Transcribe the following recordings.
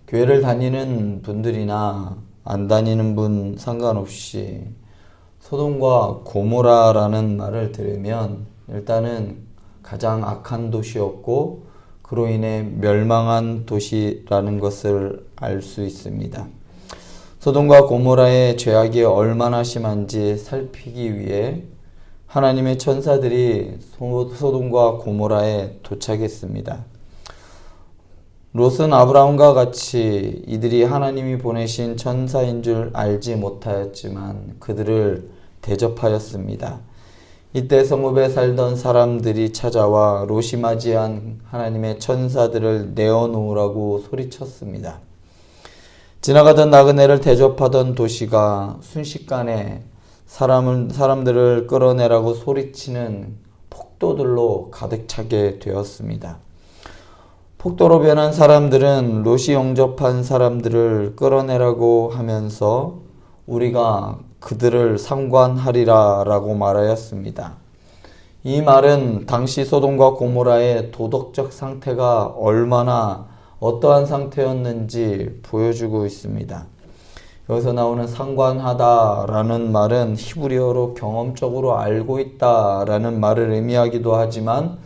교회를 다니는 분들이나 안 다니는 분 상관없이 소돔과 고모라라는 말을 들으면 일단은 가장 악한 도시였고 그로 인해 멸망한 도시라는 것을 알 수 있습니다. 소돔과 고모라의 죄악이 얼마나 심한지 살피기 위해 하나님의 천사들이 소돔과 고모라에 도착했습니다. 롯은 아브라함과 같이 이들이 하나님이 보내신 천사인 줄 알지 못하였지만 그들을 대접하였습니다. 이때 성읍에 살던 사람들이 찾아와 롯이 맞이한 하나님의 천사들을 내어놓으라고 소리쳤습니다. 지나가던 나그네를 대접하던 도시가 순식간에 사람들을 끌어내라고 소리치는 폭도들로 가득 차게 되었습니다. 폭도로 변한 사람들은 롯이 영접한 사람들을 끌어내라고 하면서 우리가 그들을 상관하리라 라고 말하였습니다. 이 말은 당시 소돔과 고모라의 도덕적 상태가 얼마나 어떠한 상태였는지 보여주고 있습니다. 여기서 나오는 상관하다 라는 말은 히브리어로 경험적으로 알고 있다 라는 말을 의미하기도 하지만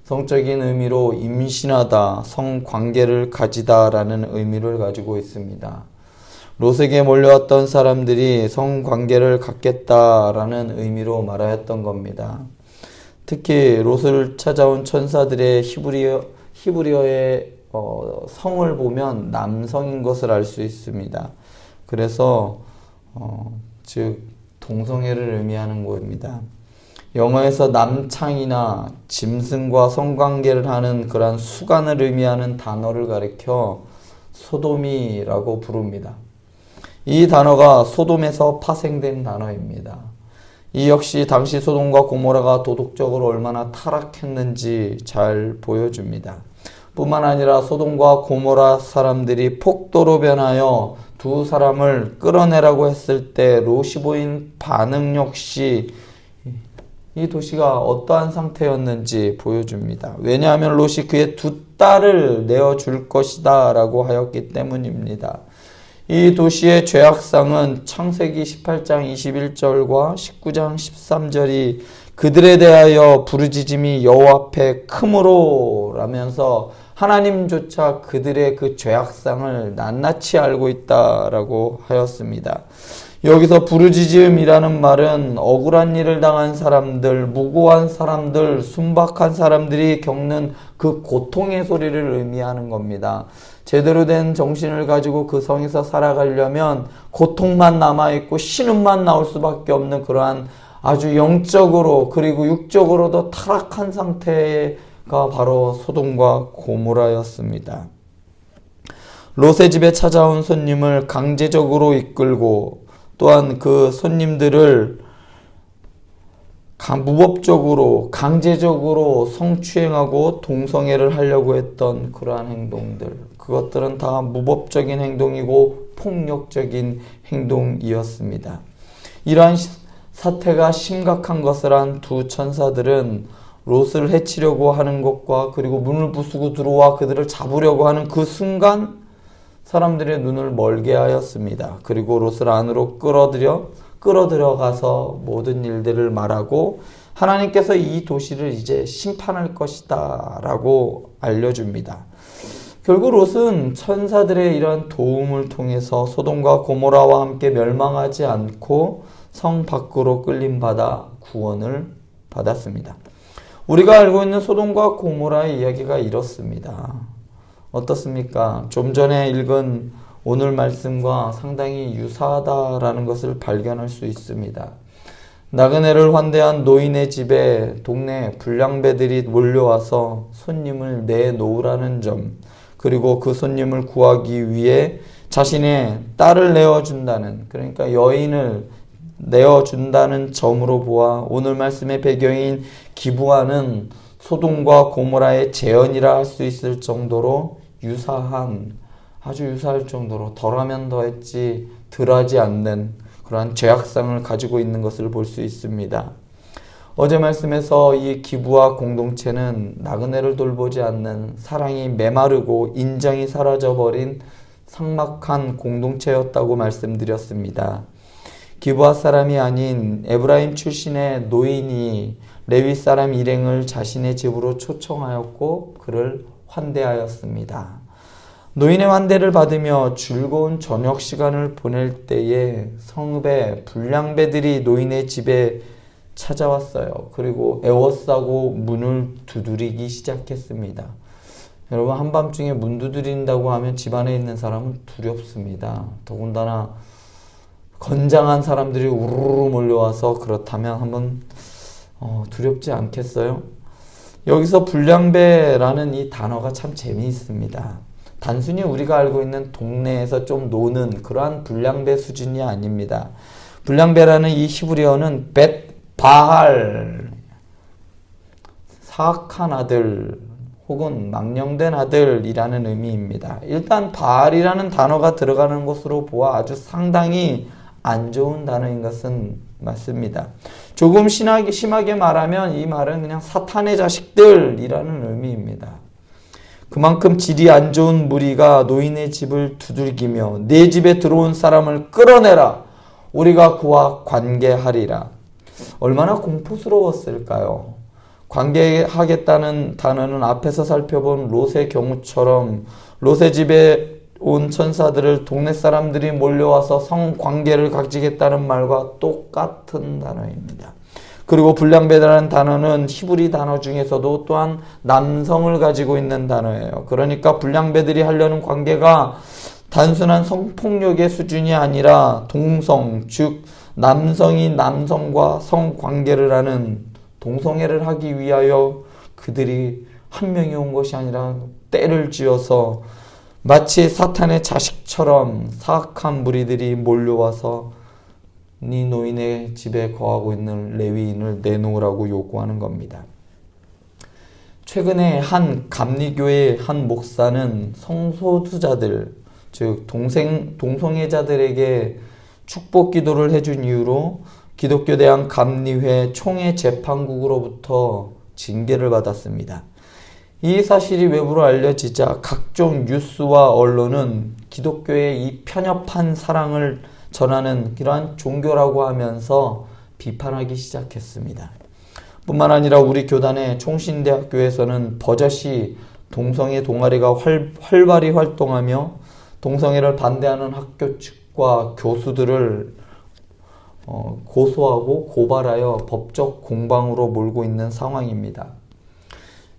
성적인 의미로 임신하다, 성관계를 가지다 라는 의미를 가지고 있습니다. 롯에게 몰려왔던 사람들이 성관계를 갖겠다라는 의미로 말하였던 겁니다. 특히 롯을 찾아온 천사들의 히브리어의 성을 보면 남성인 것을 알 수 있습니다. 그래서 즉 동성애를 의미하는 것입니다. 영어에서 남창이나 짐승과 성관계를 하는 그러한 수간을 의미하는 단어를 가리켜 소돔이라고 부릅니다. 이 단어가 소돔에서 파생된 단어입니다. 이 역시 당시 소돔과 고모라가 도덕적으로 얼마나 타락했는지 잘 보여줍니다. 뿐만 아니라 소돔과 고모라 사람들이 폭도로 변하여 두 사람을 끌어내라고 했을 때 롯이 보인 반응 역시 이 도시가 어떠한 상태였는지 보여줍니다. 왜냐하면 롯이 그의 두 딸을 내어줄 것이다 라고 하였기 때문입니다. 이 도시의 죄악상은 창세기 18장 21절과 19장 13절이 그들에 대하여 부르짖음이 여호와 앞에 크므로 라면서 하나님조차 그들의 그 죄악상을 낱낱이 알고 있다라고 하였습니다. 여기서 부르짖음이라는 말은 억울한 일을 당한 사람들, 무고한 사람들, 순박한 사람들이 겪는 그 고통의 소리를 의미하는 겁니다. 제대로 된 정신을 가지고 그 성에서 살아가려면 고통만 남아있고 신음만 나올 수밖에 없는 그러한 아주 영적으로 그리고 육적으로도 타락한 상태가 바로 소돔과 고모라였습니다. 롯의 집에 찾아온 손님을 강제적으로 이끌고 또한 그 손님들을 무법적으로 강제적으로 성추행하고 동성애를 하려고 했던 그러한 행동들, 그것들은 다 무법적인 행동이고 폭력적인 행동이었습니다. 이러한 사태가 심각한 것을 안 두 천사들은 롯을 해치려고 하는 것과 그리고 문을 부수고 들어와 그들을 잡으려고 하는 그 순간 사람들의 눈을 멀게 하였습니다. 그리고 롯을 안으로 끌어들여가서 모든 일들을 말하고 하나님께서 이 도시를 이제 심판할 것이다 라고 알려줍니다. 결국 롯은 천사들의 이러한 도움을 통해서 소돔과 고모라와 함께 멸망하지 않고 성 밖으로 끌림받아 구원을 받았습니다. 우리가 알고 있는 소돔과 고모라의 이야기가 이렇습니다. 어떻습니까? 좀 전에 읽은 오늘 말씀과 상당히 유사하다라는 것을 발견할 수 있습니다. 나그네를 환대한 노인의 집에 동네 불량배들이 몰려와서 손님을 내놓으라는 점, 그리고 그 손님을 구하기 위해 자신의 딸을 내어준다는, 그러니까 여인을 내어준다는 점으로 보아 오늘 말씀의 배경인 기브아는 소돔과 고모라의 재현이라 할 수 있을 정도로 아주 유사할 정도로 덜하면 더했지 덜하지 않는 그러한 죄악상을 가지고 있는 것을 볼 수 있습니다. 어제 말씀에서 이 기브아 공동체는 나그네를 돌보지 않는 사랑이 메마르고 인정이 사라져버린 삭막한 공동체였다고 말씀드렸습니다. 기브아 사람이 아닌 에브라임 출신의 노인이 레위 사람 일행을 자신의 집으로 초청하였고 그를 환대하였습니다. 노인의 환대를 받으며 즐거운 저녁 시간을 보낼 때에 성읍의 불량배들이 노인의 집에 찾아왔어요. 그리고 에워싸고 문을 두드리기 시작했습니다. 여러분, 한밤중에 문 두드린다고 하면 집안에 있는 사람은 두렵습니다. 더군다나 건장한 사람들이 우르르 몰려와서 그렇다면 한번 두렵지 않겠어요? 여기서 불량배라는 이 단어가 참 재미있습니다. 단순히 우리가 알고 있는 동네에서 좀 노는 그러한 불량배 수준이 아닙니다. 불량배라는 이 히브리어는 벳바알, 사악한 아들 혹은 망령된 아들이라는 의미입니다. 일단 바알이라는 단어가 들어가는 것으로 보아 아주 상당히 안 좋은 단어인 것은 맞습니다. 조금 심하게 말하면 이 말은 그냥 사탄의 자식들이라는 의미입니다. 그만큼 질이 안 좋은 무리가 노인의 집을 두들기며 내 집에 들어온 사람을 끌어내라. 우리가 그와 관계하리라. 얼마나 공포스러웠을까요? 관계하겠다는 단어는 앞에서 살펴본 롯의 경우처럼 롯의 집에 온 천사들을 동네 사람들이 몰려와서 성관계를 가지겠다는 말과 똑같은 단어입니다. 그리고 불량배라는 단어는 히브리 단어 중에서도 또한 남성을 가지고 있는 단어예요. 그러니까 불량배들이 하려는 관계가 단순한 성폭력의 수준이 아니라 동성, 즉 남성이 남성과 성관계를 하는 동성애를 하기 위하여 그들이 한 명이 온 것이 아니라 때를 지어서 마치 사탄의 자식처럼 사악한 무리들이 몰려와서 네 노인의 집에 거하고 있는 레위인을 내놓으라고 요구하는 겁니다. 최근에 한 감리교의 한 목사는 성소수자들, 즉 동성애자들에게 축복 기도를 해준 이유로 기독교 대한 감리회 총회 재판국으로부터 징계를 받았습니다. 이 사실이 외부로 알려지자 각종 뉴스와 언론은 기독교의 이 편협한 사랑을 전하는 이러한 종교라고 하면서 비판하기 시작했습니다. 뿐만 아니라 우리 교단의 총신대학교에서는 버젓이 동성애 동아리가 활발히 활동하며 동성애를 반대하는 학교 측과 교수들을 고소하고 고발하여 법적 공방으로 몰고 있는 상황입니다.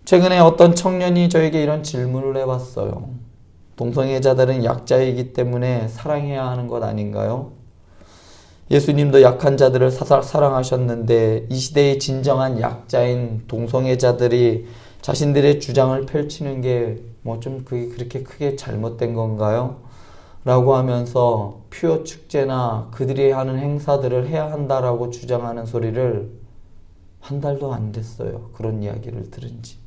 최근에 어떤 청년이 저에게 이런 질문을 해봤어요. 동성애자들은 약자이기 때문에 사랑해야 하는 것 아닌가요? 예수님도 약한 자들을 사랑하셨는데 이 시대의 진정한 약자인 동성애자들이 자신들의 주장을 펼치는 게 그게 그렇게 크게 잘못된 건가요? 라고 하면서 퓨어 축제나 그들이 하는 행사들을 해야 한다라고 주장하는 소리를 한 달도 안 됐어요. 그런 이야기를 들은 지.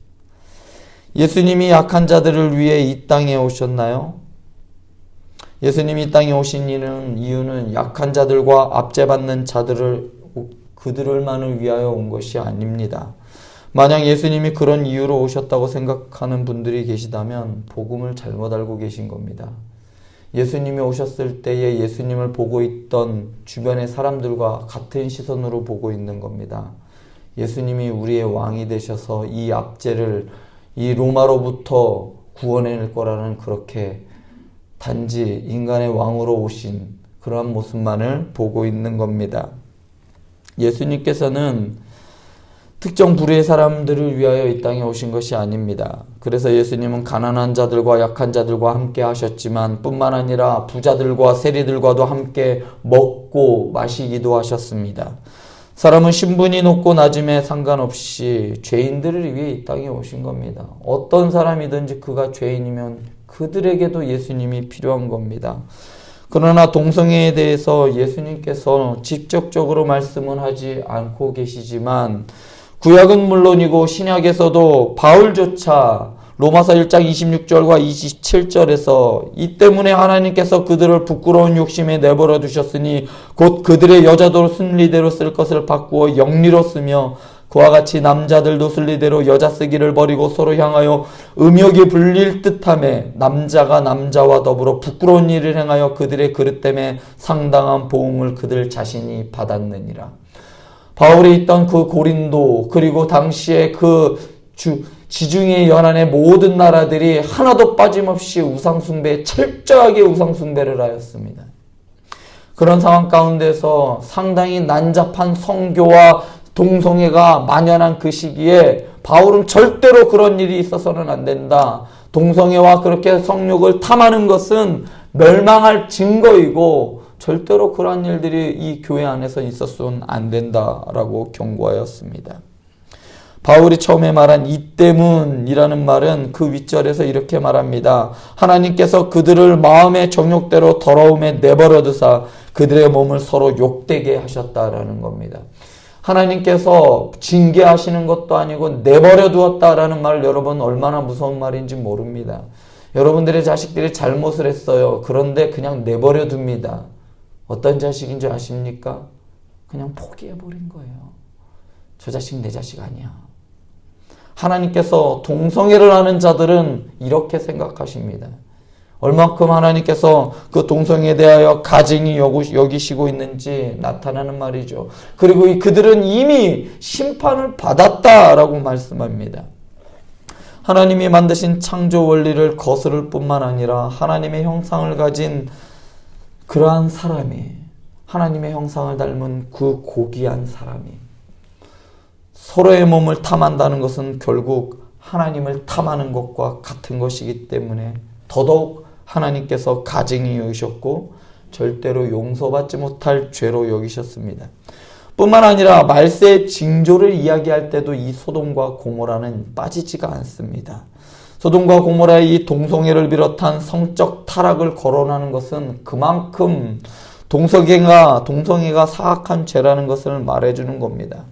예수님이 약한 자들을 위해 이 땅에 오셨나요? 예수님이 이 땅에 오신 이유는 약한 자들과 압제받는 자들을 그들만을 위하여 온 것이 아닙니다. 만약 예수님이 그런 이유로 오셨다고 생각하는 분들이 계시다면 복음을 잘못 알고 계신 겁니다. 예수님이 오셨을 때에 예수님을 보고 있던 주변의 사람들과 같은 시선으로 보고 있는 겁니다. 예수님이 우리의 왕이 되셔서 이 압제를 이 로마로부터 구원해낼 거라는 그렇게 단지 인간의 왕으로 오신 그러한 모습만을 보고 있는 겁니다. 예수님께서는 특정 부류의 사람들을 위하여 이 땅에 오신 것이 아닙니다. 그래서 예수님은 가난한 자들과 약한 자들과 함께 하셨지만 뿐만 아니라 부자들과 세리들과도 함께 먹고 마시기도 하셨습니다. 사람은 신분이 높고 낮음에 상관없이 죄인들을 위해 이 땅에 오신 겁니다. 어떤 사람이든지 그가 죄인이면 그들에게도 예수님이 필요한 겁니다. 그러나 동성애에 대해서 예수님께서 직접적으로 말씀은 하지 않고 계시지만 구약은 물론이고 신약에서도 바울조차 로마서 1장 26절과 27절에서 이 때문에 하나님께서 그들을 부끄러운 욕심에 내버려 두셨으니 곧 그들의 여자도 순리대로 쓸 것을 바꾸어 영리로 쓰며 그와 같이 남자들도 순리대로 여자 쓰기를 버리고 서로 향하여 음욕이 불릴 듯하며 남자가 남자와 더불어 부끄러운 일을 행하여 그들의 그릇 때문에 상당한 보응을 그들 자신이 받았느니라. 바울이 있던 그 고린도 그리고 당시에 그 지중해 연안의 모든 나라들이 하나도 빠짐없이 우상숭배, 철저하게 우상숭배를 하였습니다. 그런 상황 가운데서 상당히 난잡한 성교와 동성애가 만연한 그 시기에 바울은 절대로 그런 일이 있어서는 안 된다. 동성애와 그렇게 성욕을 탐하는 것은 멸망할 증거이고 절대로 그런 일들이 이 교회 안에서 있었으면 안 된다라고 경고하였습니다. 바울이 처음에 말한 이 때문이라는 말은 그 윗절에서 이렇게 말합니다. 하나님께서 그들을 마음의 정욕대로 더러움에 내버려 두사 그들의 몸을 서로 욕되게 하셨다라는 겁니다. 하나님께서 징계하시는 것도 아니고 내버려 두었다라는 말 여러분 얼마나 무서운 말인지 모릅니다. 여러분들의 자식들이 잘못을 했어요. 그런데 그냥 내버려 둡니다. 어떤 자식인지 아십니까? 그냥 포기해버린 거예요. 저 자식 내 자식 아니야. 하나님께서 동성애를 하는 자들은 이렇게 생각하십니다. 얼만큼 하나님께서 그 동성애에 대하여 가증히 여기시고 있는지 나타나는 말이죠. 그리고 그들은 이미 심판을 받았다라고 말씀합니다. 하나님이 만드신 창조 원리를 거스를 뿐만 아니라 하나님의 형상을 가진 그러한 사람이, 하나님의 형상을 닮은 그 고귀한 사람이 서로의 몸을 탐한다는 것은 결국 하나님을 탐하는 것과 같은 것이기 때문에 더더욱 하나님께서 가증히 여기셨고 절대로 용서받지 못할 죄로 여기셨습니다. 뿐만 아니라 말세의 징조를 이야기할 때도 이 소돔과 고모라는 빠지지가 않습니다. 소돔과 고모라의 이 동성애를 비롯한 성적 타락을 거론하는 것은 그만큼 동성애가 사악한 죄라는 것을 말해주는 겁니다.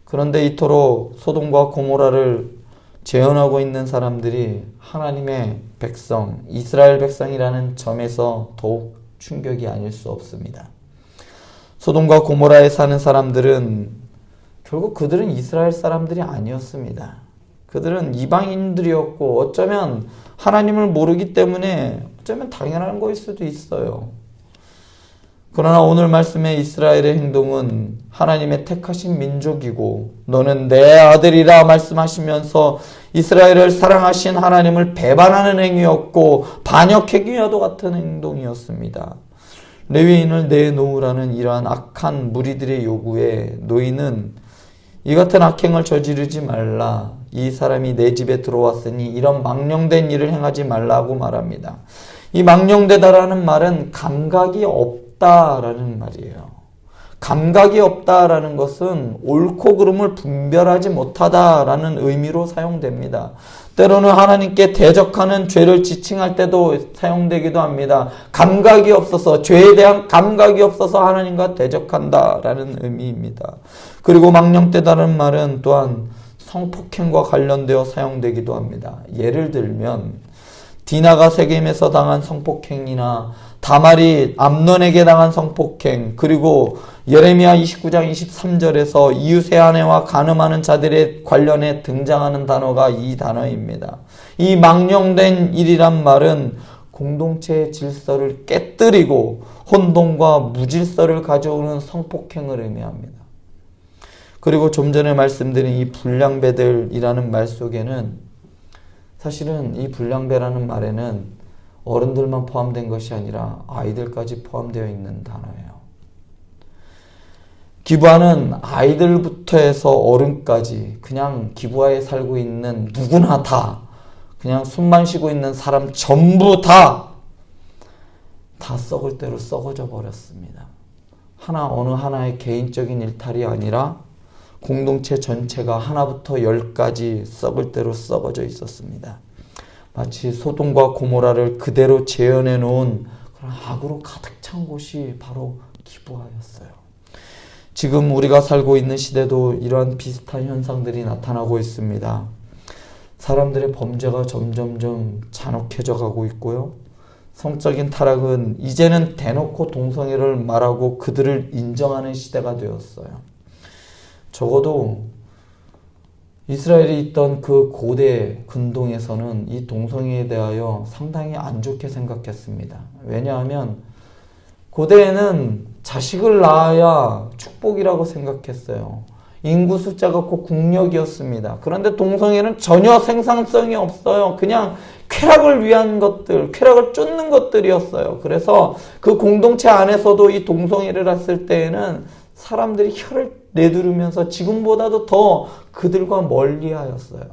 그런데 이토록 소돔과 고모라를 재현하고 있는 사람들이 하나님의 백성, 이스라엘 백성이라는 점에서 더욱 충격이 아닐 수 없습니다. 소돔과 고모라에 사는 사람들은 결국 그들은 이스라엘 사람들이 아니었습니다. 그들은 이방인들이었고 어쩌면 하나님을 모르기 때문에 어쩌면 당연한 거일 수도 있어요. 그러나 오늘 말씀의 이스라엘의 행동은 하나님의 택하신 민족이고 너는 내 아들이라 말씀하시면서 이스라엘을 사랑하신 하나님을 배반하는 행위였고 반역 행위와도 같은 행동이었습니다. 레위인을 내놓으라는 이러한 악한 무리들의 요구에 너희는 이 같은 악행을 저지르지 말라. 이 사람이 내 집에 들어왔으니 이런 망령된 일을 행하지 말라고 말합니다. 이 망령되다라는 말은 감각이 없다라는 말이에요. 감각이 없다라는 것은 옳고 그름을 분별하지 못하다라는 의미로 사용됩니다. 때로는 하나님께 대적하는 죄를 지칭할 때도 사용되기도 합니다. 감각이 없어서, 죄에 대한 감각이 없어서 하나님과 대적한다라는 의미입니다. 그리고 망령되다는 말은 또한 성폭행과 관련되어 사용되기도 합니다. 예를 들면 디나가 세겜에서 당한 성폭행이나 다말이 암논에게 당한 성폭행, 그리고 예레미야 29장 23절에서 이웃의 아내와 간음하는 자들에 관련해 등장하는 단어가 이 단어입니다. 이 망령된 일이란 말은 공동체의 질서를 깨뜨리고 혼돈과 무질서를 가져오는 성폭행을 의미합니다. 그리고 좀 전에 말씀드린 이 불량배들이라는 말 속에는 사실은 이 불량배라는 말에는 어른들만 포함된 것이 아니라 아이들까지 포함되어 있는 단어예요. 기부하는 아이들부터 해서 어른까지 그냥 기부하에 살고 있는 누구나 다, 그냥 숨만 쉬고 있는 사람 전부 다 썩을 대로 썩어져 버렸습니다. 어느 하나의 개인적인 일탈이 아니라 공동체 전체가 하나부터 열까지 썩을 대로 썩어져 있었습니다. 마치 소돔과 고모라를 그대로 재현해 놓은 그런 악으로 가득 찬 곳이 바로 기브아였어요. 지금 우리가 살고 있는 시대도 이러한 비슷한 현상들이 나타나고 있습니다. 사람들의 범죄가 점점점 잔혹해져 가고 있고요. 성적인 타락은 이제는 대놓고 동성애를 말하고 그들을 인정하는 시대가 되었어요. 적어도 이스라엘이 있던 그 고대 근동에서는 이 동성애에 대하여 상당히 안 좋게 생각했습니다. 왜냐하면 고대에는 자식을 낳아야 축복이라고 생각했어요. 인구 숫자가 곧 국력이었습니다. 그런데 동성애는 전혀 생산성이 없어요. 그냥 쾌락을 위한 것들, 쾌락을 쫓는 것들이었어요. 그래서 그 공동체 안에서도 이 동성애를 했을 때에는 사람들이 혀를 내두르면서 지금보다도 더 그들과 멀리하였어요.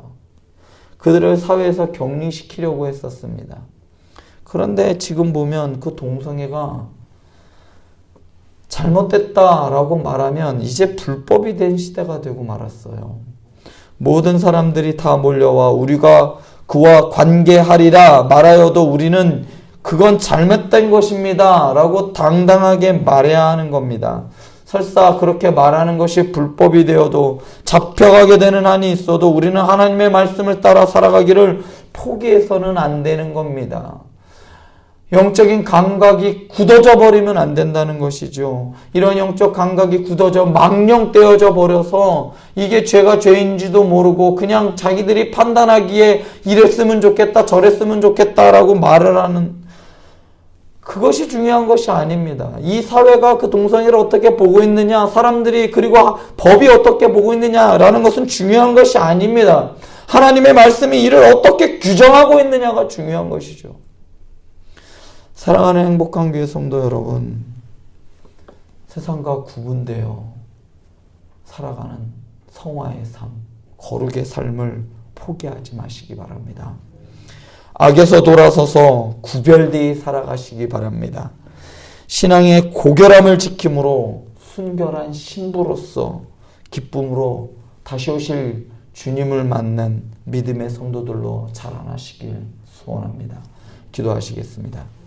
그들을 사회에서 격리시키려고 했었습니다. 그런데 지금 보면 그 동성애가 잘못됐다라고 말하면 이제 불법이 된 시대가 되고 말았어요. 모든 사람들이 다 몰려와 우리가 그와 관계하리라 말하여도 우리는 그건 잘못된 것입니다 라고 당당하게 말해야 하는 겁니다. 설사 그렇게 말하는 것이 불법이 되어도 잡혀가게 되는 한이 있어도 우리는 하나님의 말씀을 따라 살아가기를 포기해서는 안 되는 겁니다. 영적인 감각이 굳어져 버리면 안 된다는 것이죠. 이런 영적 감각이 굳어져 망령되어져 버려서 이게 죄가 죄인지도 모르고 그냥 자기들이 판단하기에 이랬으면 좋겠다 저랬으면 좋겠다라고 말을 하는, 그것이 중요한 것이 아닙니다. 이 사회가 그 동성애를 어떻게 보고 있느냐, 사람들이 그리고 법이 어떻게 보고 있느냐라는 것은 중요한 것이 아닙니다. 하나님의 말씀이 이를 어떻게 규정하고 있느냐가 중요한 것이죠. 사랑하는 행복한 교회 성도 여러분, 세상과 구분되어 살아가는 성화의 삶, 거룩의 삶을 포기하지 마시기 바랍니다. 악에서 돌아서서 구별되이 살아가시기 바랍니다. 신앙의 고결함을 지킴으로 순결한 신부로서 기쁨으로 다시 오실 주님을 만난 믿음의 성도들로 자라나시길 소원합니다. 기도하시겠습니다.